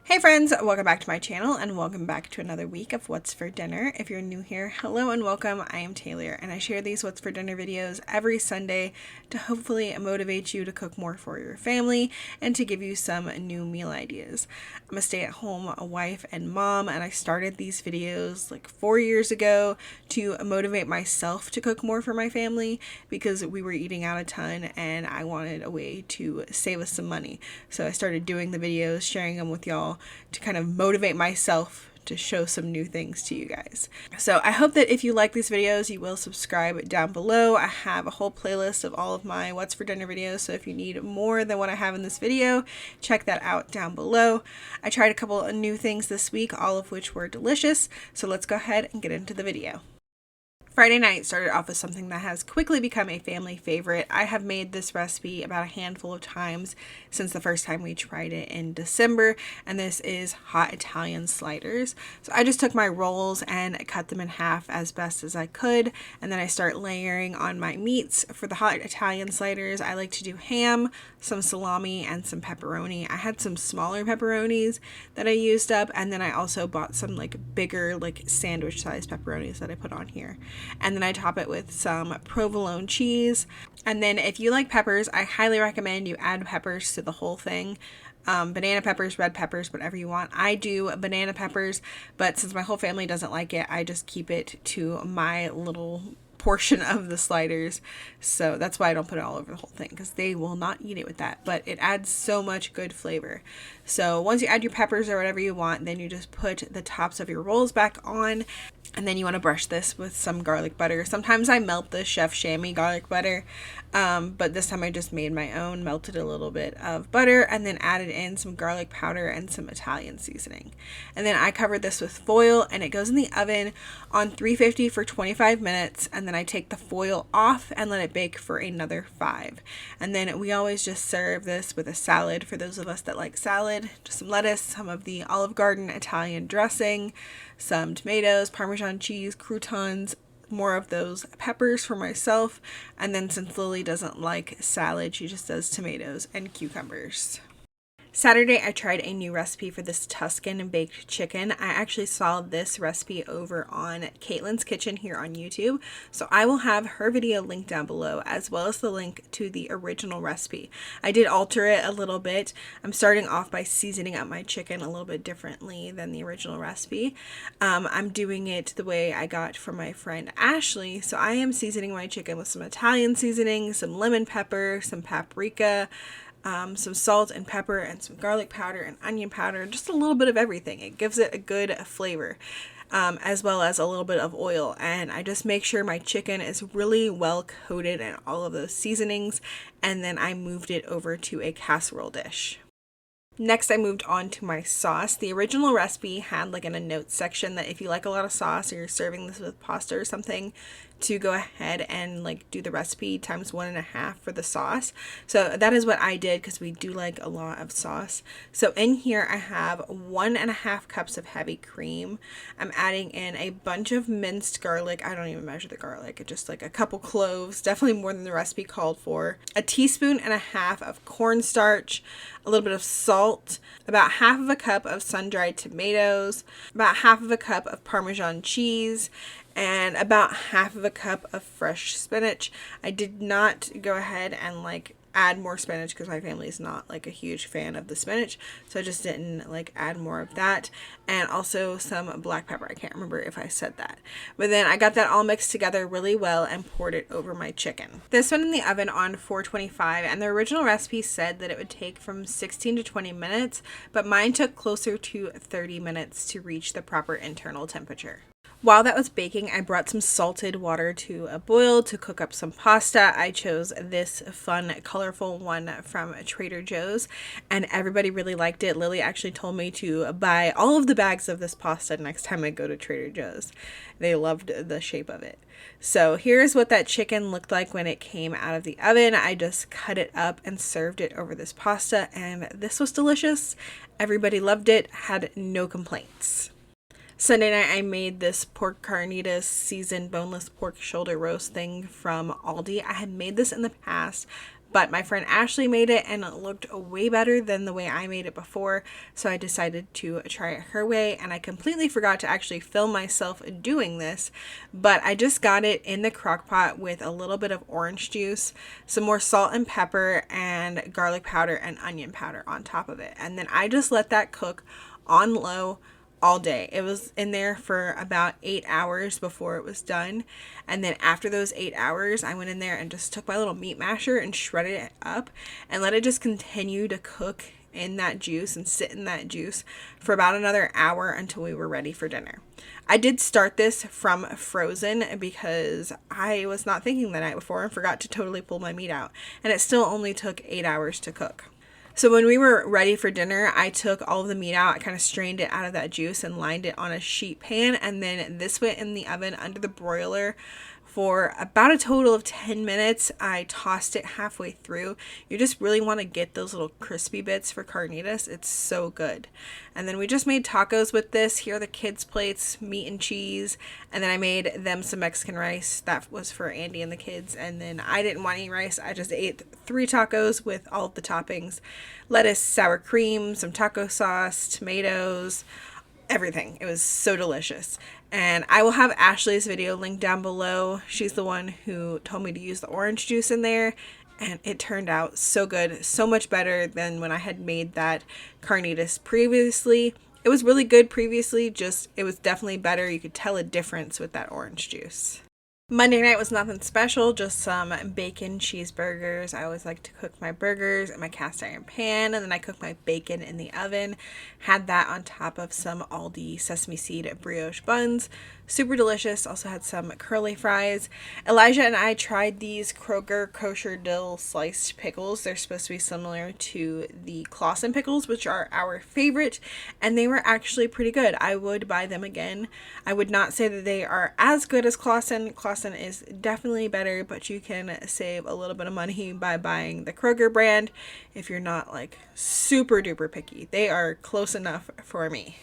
Hey friends, welcome back to my channel and welcome back to another week of What's for Dinner. If you're new here, hello and welcome. I am Taylor and I share these What's for Dinner videos every Sunday to hopefully motivate you to cook more for your family and to give you some new meal ideas. I'm a stay-at-home wife and mom, and I started these videos like 4 years ago to motivate myself to cook more for my family because we were eating out a ton and I wanted a way to save us some money. So I started doing the videos, sharing them with y'all to kind of motivate myself to show some new things to you guys. So I hope that if you like these videos, you will subscribe down below. I have a whole playlist of all of my What's for Dinner videos, so if you need more than what I have in this video, check that out down below. I tried a couple of new things this week, all of which were delicious, so let's go ahead and get into the video. Friday night started off with something that has quickly become a family favorite. I have made this recipe about a handful of times since the first time we tried it in December, and this is hot Italian sliders. So I just took my rolls and cut them in half as best as I could, and then I start layering on my meats. For the hot Italian sliders, I like to do ham, some salami, and some pepperoni. I had some smaller pepperonis that I used up, and then I also bought some bigger sandwich sized pepperonis that I put on here. And then I top it with some provolone cheese. And then if you like peppers, I highly recommend you add peppers to the whole thing. Banana peppers, red peppers, whatever you want. I do banana peppers, but since my whole family doesn't like it, I just keep it to my little portion of the sliders. So that's why I don't put it all over the whole thing, because they will not eat it with that, but it adds so much good flavor. So once you add your peppers or whatever you want, then you just put the tops of your rolls back on. And then you want to brush this with some garlic butter. Sometimes I melt the Chef Chamois garlic butter, but this time I just made my own, melted a little bit of butter, and then added in some garlic powder and some Italian seasoning. And then I covered this with foil, and it goes in the oven on 350 for 25 minutes, and then I take the foil off and let it bake for another 5. And then we always just serve this with a salad for those of us that like salad. Just some lettuce, some of the Olive Garden Italian dressing, some tomatoes, Parmesan cheese, croutons, more of those peppers for myself, and then since Lily doesn't like salad, she just does tomatoes and cucumbers. Saturday, I tried a new recipe for this Tuscan baked chicken. I actually saw this recipe over on Caitlin's Kitchen here on YouTube, so I will have her video linked down below, as well as the link to the original recipe. I did alter it a little bit. I'm starting off by seasoning up my chicken a little bit differently than the original recipe. I'm doing it the way I got from my friend Ashley, so I am seasoning my chicken with some Italian seasoning, some lemon pepper, some paprika, some salt and pepper, and some garlic powder and onion powder, just a little bit of everything. It gives it a good flavor, as well as a little bit of oil. And I just make sure my chicken is really well coated in all of those seasonings, and then I moved it over to a casserole dish. Next, I moved on to my sauce. The original recipe had in a notes section that if you like a lot of sauce or you're serving this with pasta or something, to go ahead and do the recipe times 1.5 for the sauce. So that is what I did, because we do like a lot of sauce. So in here I have 1.5 cups of heavy cream. I'm adding in a bunch of minced garlic. I don't even measure the garlic. It's just a couple cloves, definitely more than the recipe called for. A teaspoon and a half of cornstarch, a little bit of salt, about half of a cup of sun-dried tomatoes, about half of a cup of Parmesan cheese, and about half of a cup of fresh spinach. I did not go ahead and add more spinach because my family is not a huge fan of the spinach, so I just didn't add more of that. And also some black pepper. I can't remember if I said that, but then I got that all mixed together really well and poured it over my chicken. This went in the oven on 425, and the original recipe said that it would take from 16 to 20 minutes, but mine took closer to 30 minutes to reach the proper internal temperature. While that was baking, I brought some salted water to a boil to cook up some pasta. I chose this fun, colorful one from Trader Joe's, and everybody really liked it. Lily actually told me to buy all of the bags of this pasta next time I go to Trader Joe's. They loved the shape of it. So here's what that chicken looked like when it came out of the oven. I just cut it up and served it over this pasta, and this was delicious. Everybody loved it, had no complaints. Sunday night, I made this pork carnitas seasoned boneless pork shoulder roast thing from Aldi. I had made this in the past, but my friend Ashley made it and it looked way better than the way I made it before, so I decided to try it her way. And I completely forgot to actually film myself doing this, but I just got it in the crock pot with a little bit of orange juice, some more salt and pepper, and garlic powder and onion powder on top of it. And then I just let that cook on low all day. It was in there for about 8 hours before it was done. And then after those 8 hours, I went in there and just took my little meat masher and shredded it up and let it just continue to cook in that juice and sit in that juice for about another hour until we were ready for dinner. I did start this from frozen because I was not thinking the night before and forgot to totally pull my meat out. And it still only took 8 hours to cook. So when we were ready for dinner, I took all of the meat out, I kind of strained it out of that juice and lined it on a sheet pan, and then this went in the oven under the broiler for about a total of 10 minutes. I tossed it halfway through. You just really want to get those little crispy bits for carnitas. It's so good. And then we just made tacos with this. Here are the kids' plates, meat and cheese. And then I made them some Mexican rice. That was for Andy and the kids. And then I didn't want any rice. I just ate 3 tacos with all of the toppings. Lettuce, sour cream, some taco sauce, tomatoes, everything. It was so delicious. And I will have Ashley's video linked down below. She's the one who told me to use the orange juice in there, and it turned out so good, so much better than when I had made that carnitas previously. It was really good previously, just it was definitely better. You could tell a difference with that orange juice. Monday night was nothing special, just some bacon cheeseburgers. I always like to cook my burgers in my cast iron pan, and then I cook my bacon in the oven. Had that on top of some Aldi sesame seed brioche buns. Super delicious. Also had some curly fries. Elijah and I tried these Kroger kosher dill sliced pickles. They're supposed to be similar to the Clausen pickles, which are our favorite, and they were actually pretty good. I would buy them again. I would not say that they are as good as Clausen. Clausen is definitely better, but you can save a little bit of money by buying the Kroger brand if you're not like super duper picky. They are close enough for me.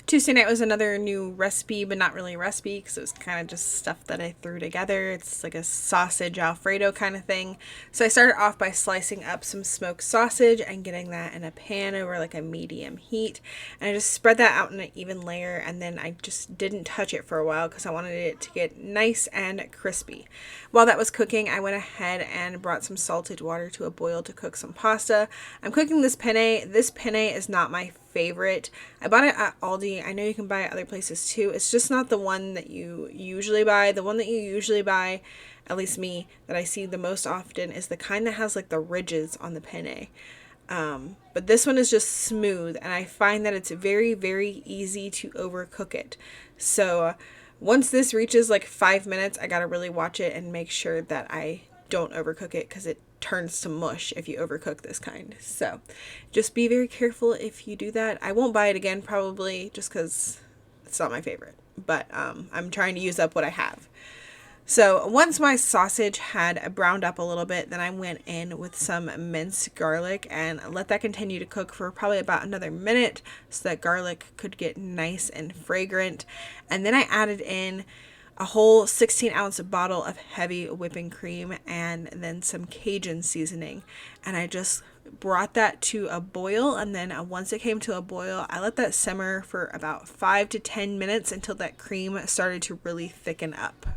Tuesday night was another new recipe, but not really a recipe because it was kind of just stuff that I threw together. It's like a sausage Alfredo kind of thing. So I started off by slicing up some smoked sausage and getting that in a pan over like a medium heat. And I just spread that out in an even layer, and then I just didn't touch it for a while because I wanted it to get nice and crispy. While that was cooking, I went ahead and brought some salted water to a boil to cook some pasta. I'm cooking this penne. This penne is not my favorite. I bought it at Aldi. I know you can buy it other places too. It's just not the one that you usually buy. The one that you usually buy, at least me, that I see the most often is the kind that has like the ridges on the penne. But this one is just smooth, and I find that it's very, very easy to overcook it. So once this reaches like 5 minutes, I gotta really watch it and make sure that I don't overcook it because it turns to mush if you overcook this kind. So just be very careful if you do that. I won't buy it again probably just because it's not my favorite, but I'm trying to use up what I have. So once my sausage had browned up a little bit, then I went in with some minced garlic and let that continue to cook for probably about another minute so that garlic could get nice and fragrant. And then I added in a whole 16-ounce bottle of heavy whipping cream and then some Cajun seasoning. And I just brought that to a boil, and then once it came to a boil, I let that simmer for about 5 to 10 minutes until that cream started to really thicken up.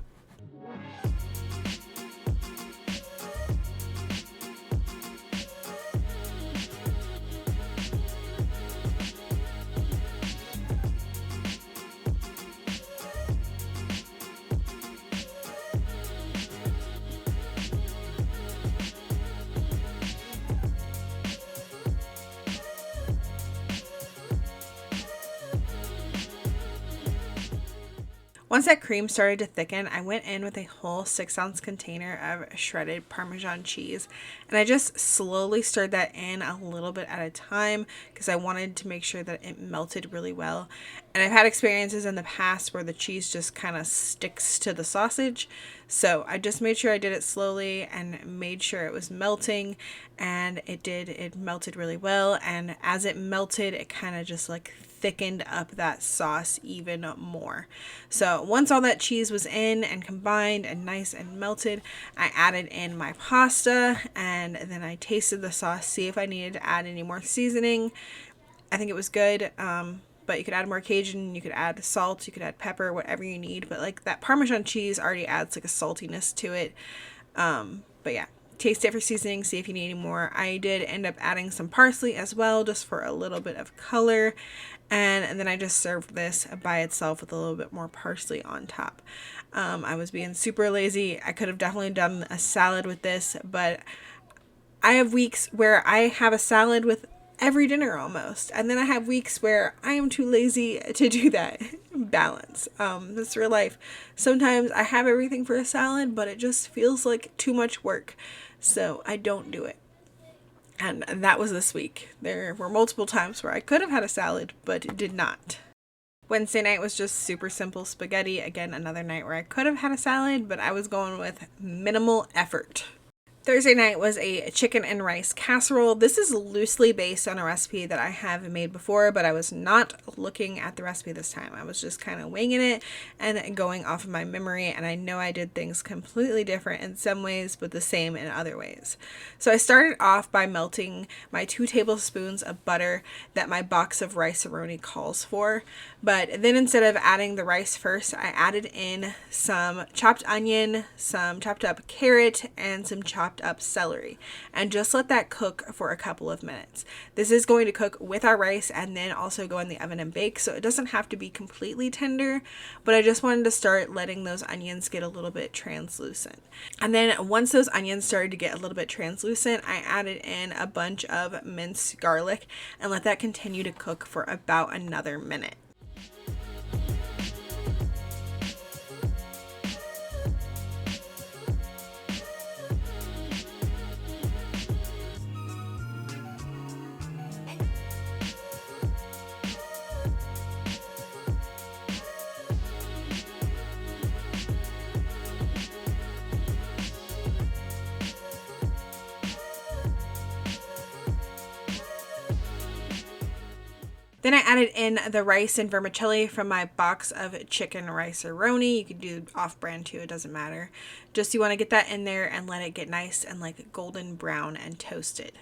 Once that cream started to thicken, I went in with a whole 6-ounce container of shredded Parmesan cheese, and I just slowly stirred that in a little bit at a time because I wanted to make sure that it melted really well. And I've had experiences in the past where the cheese just kind of sticks to the sausage, so I just made sure I did it slowly and made sure it was melting. and it melted really well. And as it melted, it kind of just like thickened up that sauce even more. So once all that cheese was in and combined and nice and melted, I added in my pasta, and then I tasted the sauce, see if I needed to add any more seasoning. I think it was good. But you could add more Cajun, you could add salt, you could add pepper, whatever you need. But like that Parmesan cheese already adds like a saltiness to it. But yeah, taste it for seasoning, see if you need any more. I did end up adding some parsley as well, just for a little bit of color. And then I just served this by itself with a little bit more parsley on top. I was being super lazy. I could have definitely done a salad with this, but I have weeks where I have a salad with every dinner almost, and then I have weeks where I am too lazy to do that. Balance. That's real life. Sometimes I have everything for a salad, but it just feels like too much work, so I don't do it. And that was this week. There were multiple times where I could have had a salad, but did not. Wednesday night was just super simple spaghetti. Again, another night where I could have had a salad, but I was going with minimal effort. Thursday night was a chicken and rice casserole. This is loosely based on a recipe that I have made before, but I was not looking at the recipe this time. I was just kind of winging it and going off of my memory, and I know I did things completely different in some ways, but the same in other ways. So I started off by melting my 2 tablespoons of butter that my box of rice-a-roni calls for, but then instead of adding the rice first, I added in some chopped onion, some chopped up carrot, and some chopped up celery, and just let that cook for a couple of minutes. This is going to cook with our rice and then also go in the oven and bake, so it doesn't have to be completely tender, but I just wanted to start letting those onions get a little bit translucent. And then once those onions started to get a little bit translucent, I added in a bunch of minced garlic and let that continue to cook for about another minute. Then I added in the rice and vermicelli from my box of chicken rice-a-roni. You can do off-brand too, it doesn't matter. Just you want to get that in there and let it get nice and like golden brown and toasted.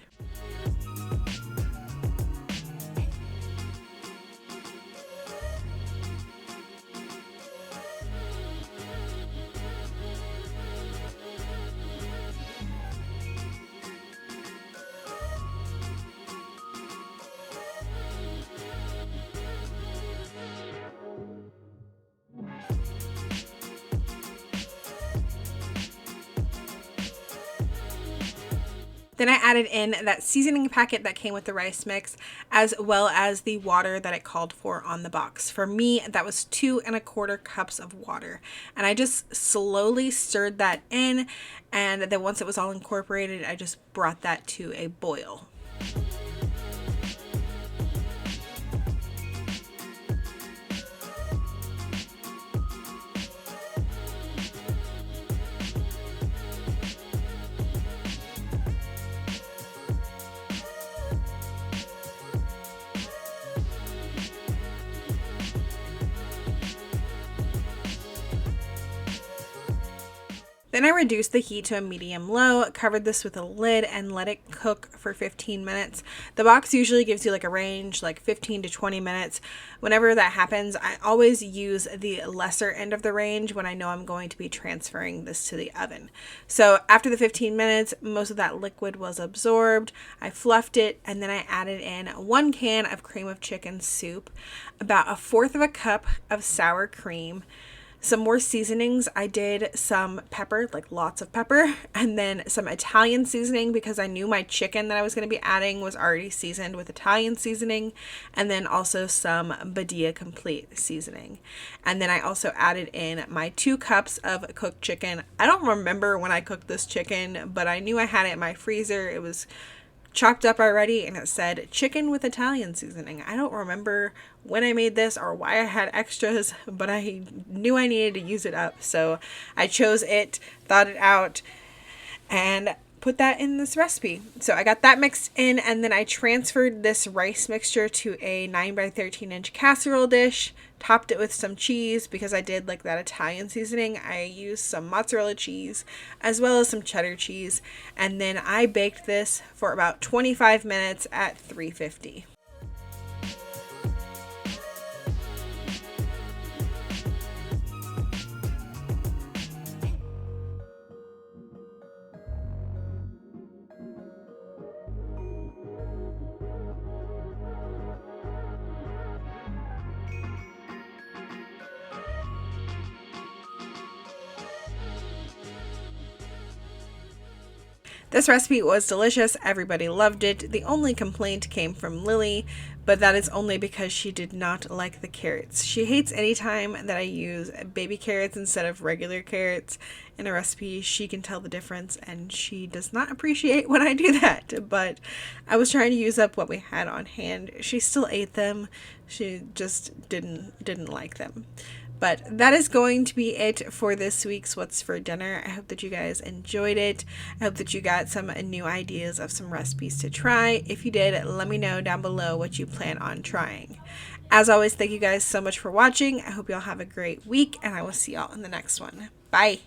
Then I added in that seasoning packet that came with the rice mix, as well as the water that it called for on the box. For me, that was 2 1/4 cups of water. And I just slowly stirred that in, and then once it was all incorporated, I just brought that to a boil. Then I reduced the heat to a medium-low, covered this with a lid, and let it cook for 15 minutes. The box usually gives you like a range, like 15 to 20 minutes. Whenever that happens, I always use the lesser end of the range when I know I'm going to be transferring this to the oven. So after the 15 minutes, most of that liquid was absorbed. I fluffed it, and then I added in 1 can of cream of chicken soup, about 1/4 cup of sour cream, some more seasonings. I did some pepper, like lots of pepper, and then some Italian seasoning because I knew my chicken that I was going to be adding was already seasoned with Italian seasoning, and then also some Badia Complete seasoning. And then I also added in my 2 cups of cooked chicken. I don't remember when I cooked this chicken, but I knew I had it in my freezer. It was chopped up already, and it said chicken with Italian seasoning. I don't remember when I made this or why I had extras, but I knew I needed to use it up, so I chose it, thawed it out, and put put that in this recipe. So I got that mixed in, and then I transferred this rice mixture to a 9 by 13 inch casserole dish, topped it with some cheese because I did like that Italian seasoning. I used some mozzarella cheese as well as some cheddar cheese, and then I baked this for about 25 minutes at 350. This recipe was delicious. Everybody loved it. The only complaint came from Lily, but that is only because she did not like the carrots. She hates any time that I use baby carrots instead of regular carrots in a recipe. She can tell the difference, and she does not appreciate when I do that. But I was trying to use up what we had on hand. She still ate them. She just didn't like them. But that is going to be it for this week's What's for Dinner. I hope that you guys enjoyed it. I hope that you got some new ideas of some recipes to try. If you did, let me know down below what you plan on trying. As always, thank you guys so much for watching. I hope y'all have a great week, and I will see y'all in the next one. Bye!